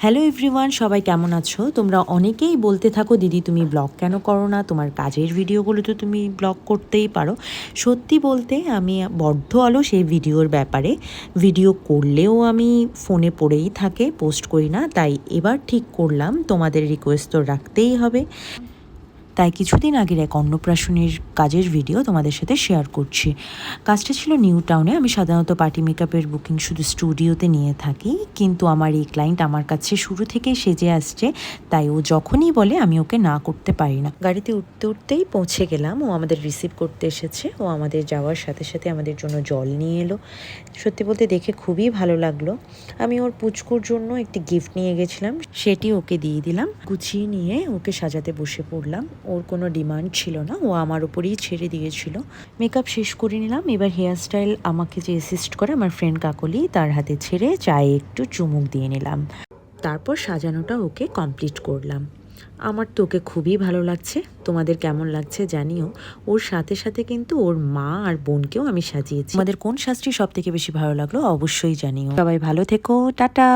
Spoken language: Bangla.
হ্যালো এভরিওয়ান, সবাই কেমন আছো? তোমরা অনেকেই বলতে থাকো দিদি তুমি ব্লগ কেন করো না, তোমার কাজের ভিডিওগুলো তো তুমি ব্লগ করতেই পারো। সত্যি বলতে আমি বড্ড অলস এই ভিডিওর ব্যাপারে। ভিডিও করলেও আমি ফোনে পড়েই থাকে, পোস্ট করি না। তাই এবার ঠিক করলাম তোমাদের রিকোয়েস্ট তো রাখতেই হবে। তাই কিছুদিন আগের এক অন্নপ্রাশনের কাজের ভিডিও তোমাদের সাথে শেয়ার করছি। কাজটা ছিল নিউ টাউনে। আমি সাধারণত পার্টি মেকআপের বুকিং শুধু স্টুডিওতে নিয়ে থাকি, কিন্তু আমার এই ক্লায়েন্ট আমার কাছে শুরু থেকেই সেজে আসছে, তাই ও যখনই বলে আমি ওকে না করতে পারি না। গাড়িতে উঠতে উঠতেই পৌঁছে গেলাম। ও আমাদের রিসিভ করতে এসেছে। ও আমাদের যাওয়ার সাথে সাথে আমাদের জন্য জল নিয়ে এলো। সত্যি বলতে দেখে খুবই ভালো লাগলো। আমি ওর পুচকুর জন্য একটি গিফট নিয়ে গেছিলাম, সেটি ওকে দিয়ে দিলাম। গুছিয়ে নিয়ে ওকে সাজাতে বসে পড়লাম। ওর কোনো ডিমান্ড ছিল না, ও আমার উপরেই ছেড়ে দিয়েছিল। মেকআপ শেষ করে নিলাম। এবার হেয়ার স্টাইল আমাকে যে অ্যাসিস্ট করে আমার ফ্রেন্ড কাকলি, তার হাতে ছেড়ে চায়ে একটু চুমুক দিয়ে নিলাম। তারপর সাজানোটা ওকে কমপ্লিট করলাম। আমার তো ওকে খুবই ভালো লাগছে। তোমাদের কেমন লাগছে জানিও। ওর সাথে সাথে কিন্তু ওর মা আর বোনকেও আমি সাজিয়েছি। তোমাদের কোন সাজটি সব থেকে বেশি ভালো লাগলো অবশ্যই জানিও। সবাই ভালো থেকো, টাটা।